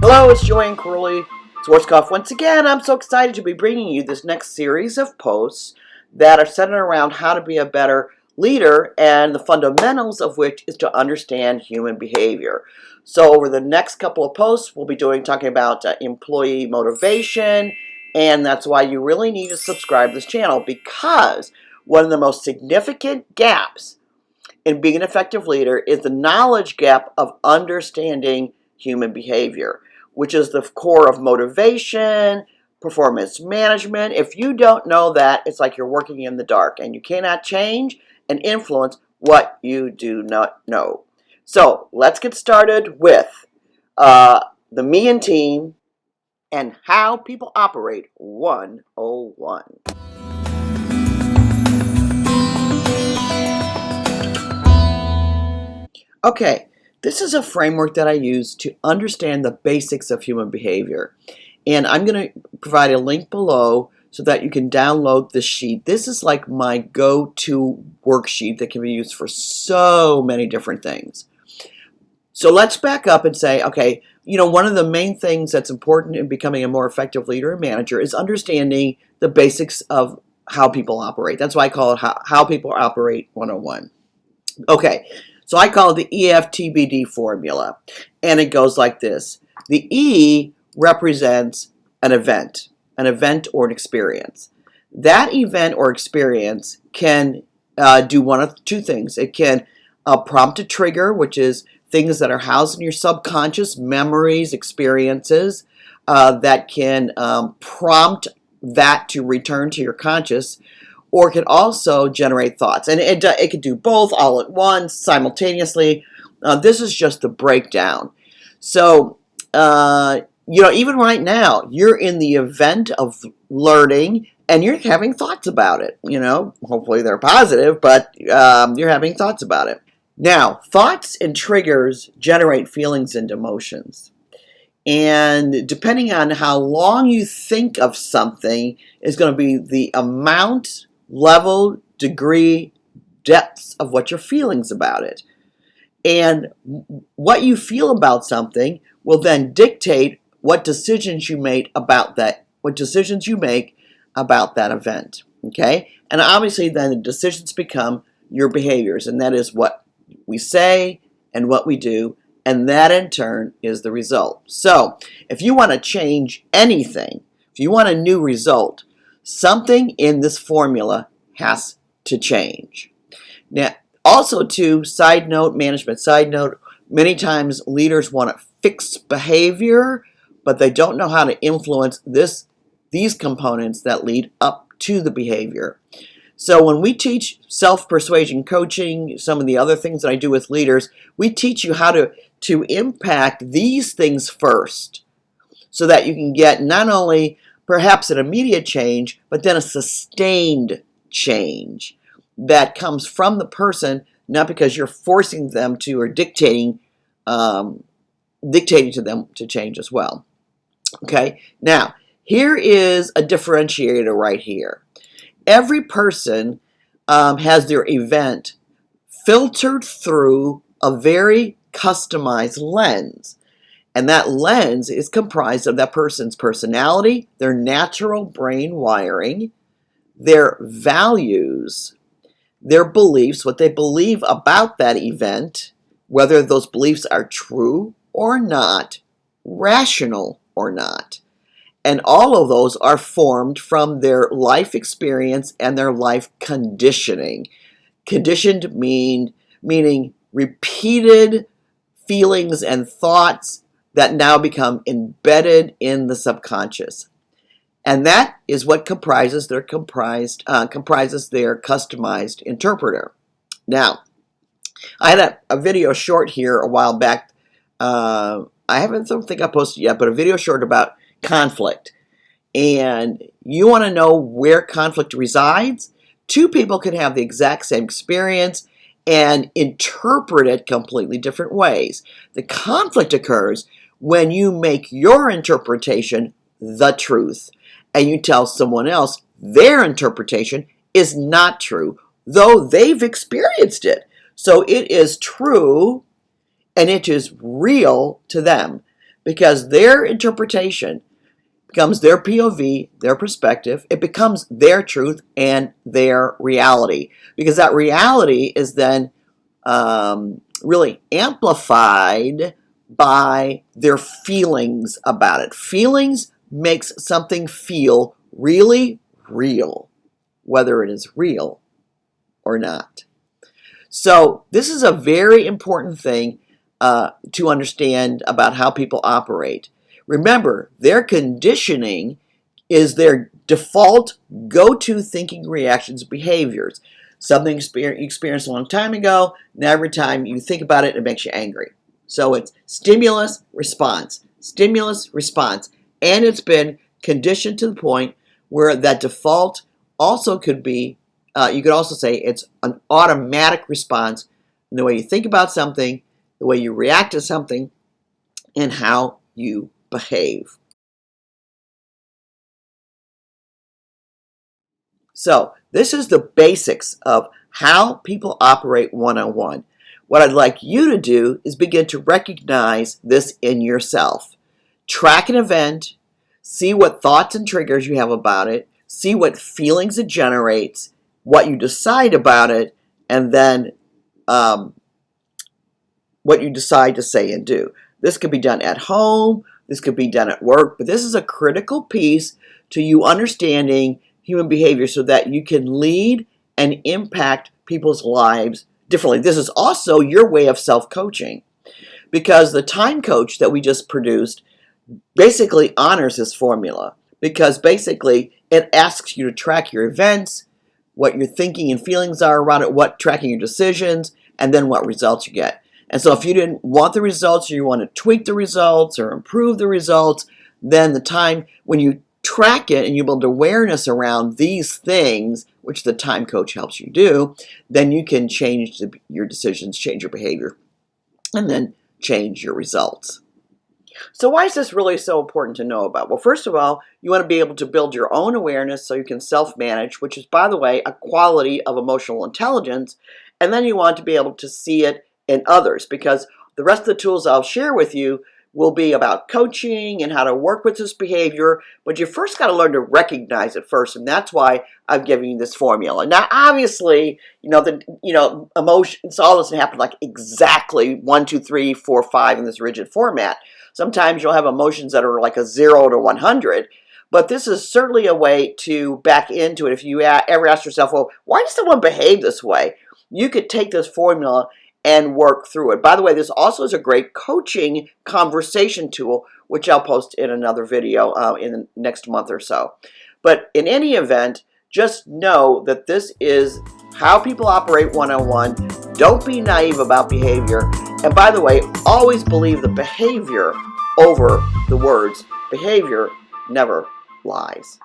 Hello, it's Joanne Crowley, Schwarzkopf. Once again, I'm so excited to be bringing you this next series of posts that are centered around how to be a better leader, and the fundamentals of which is to understand human behavior. So over the next couple of posts, we'll be talking about employee motivation, and that's why you really need to subscribe to this channel, because one of the most significant gaps in being an effective leader is the knowledge gap of understanding human behavior, which is the core of motivation, performance management. If you don't know that, it's like you're working in the dark, and you cannot change and influence what you do not know. So let's get started with the Me and Team and How People Operate 101. Okay, this is a framework that I use to understand the basics of human behavior. And I'm going to provide a link below so that you can download this sheet. This is like my go-to worksheet that can be used for so many different things. So let's back up and say, okay, one of the main things that's important in becoming a more effective leader and manager is understanding the basics of how people operate. That's why I call it How People Operate 101. Okay, so I call it the EFTBD formula, and it goes like this. The E represents an event or an experience. That event or experience can do one of two things. It can prompt a trigger, which is things that are housed in your subconscious, memories, experiences, that can prompt that to return to your conscious, or it can also generate thoughts. And it can do both all at once, simultaneously. This is just the breakdown. So, even right now, you're in the event of learning, and you're having thoughts about it. Hopefully they're positive, but you're having thoughts about it. Now, thoughts and triggers generate feelings and emotions. And depending on how long you think of something is going to be the amount, level, degree, depths of what your feelings about it. And what you feel about something will then dictate what decisions you make about that event. Okay? And obviously then the decisions become your behaviors, and that is what we say and what we do, and that in turn is the result. So if you want to change anything, if you want a new result, something in this formula has to change. Now, also too, management side note, many times leaders want to fix behavior, but they don't know how to influence these components that lead up to the behavior. So when we teach self-persuasion coaching, some of the other things that I do with leaders, we teach you how to impact these things first, so that you can get not only perhaps an immediate change, but then a sustained change that comes from the person, not because you're forcing them to or dictating to them to change as well. Okay, now here is a differentiator right here. Every person has their event filtered through a very customized lens. And that lens is comprised of that person's personality, their natural brain wiring, their values, their beliefs, what they believe about that event, whether those beliefs are true or not, rational or not. And all of those are formed from their life experience and their life conditioning. Conditioned meaning repeated feelings and thoughts that now become embedded in the subconscious. And that is what comprises their customized interpreter. Now, I had a video short here a while back. I don't think I posted it yet, but a video short about conflict. And you want to know where conflict resides? Two people can have the exact same experience and interpret it completely different ways. The conflict occurs when you make your interpretation the truth, and you tell someone else their interpretation is not true, though they've experienced it. So it is true and it is real to them. because their interpretation becomes their POV, their perspective. It becomes their truth and their reality, because that reality is then really amplified by their feelings about it. Feelings makes something feel really real, whether it is real or not. So this is a very important thing to understand about how people operate. Remember, their conditioning is their default go-to thinking reactions, behaviors. Something you experienced a long time ago, now every time you think about it, it makes you angry. So it's stimulus, response, stimulus, response. And it's been conditioned to the point where that default also could be, you could also say it's an automatic response in the way you think about something, the way you react to something, and how you behave. So this is the basics of how people operate one-on-one. What I'd like you to do is begin to recognize this in yourself. Track an event, see what thoughts and triggers you have about it, see what feelings it generates, what you decide about it, and then what you decide to say and do. This could be done at home, this could be done at work, but this is a critical piece to you understanding human behavior so that you can lead and impact people's lives differently. This is also your way of self-coaching, because the time coach that we just produced basically honors this formula, because basically it asks you to track your events, what your thinking and feelings are around it, what tracking your decisions, and then what results you get. And so if you didn't want the results, or you want to tweak the results or improve the results, then the time when you track it and you build awareness around these things, which the time coach helps you do, then you can change your decisions, change your behavior, and then change your results. So why is this really so important to know about? Well, first of all, you want to be able to build your own awareness so you can self-manage, which is, by the way, a quality of emotional intelligence. And then you want to be able to see it in others, because the rest of the tools I'll share with you will be about coaching and how to work with this behavior, but you first got to learn to recognize it first, and that's why I'm giving you this formula. Now, obviously, emotions, all doesn't happen like exactly 1, 2, 3, 4, 5 in this rigid format. Sometimes you'll have emotions that are like a 0 to 100, but this is certainly a way to back into it. If you ever ask yourself, well, why does someone behave this way? You could take this formula and work through it. By the way, this also is a great coaching conversation tool, which I'll post in another video in the next month or so. But in any event, just know that this is how people operate one-on-one. Don't be naive about behavior. And by the way, always believe the behavior over the words. Behavior never lies.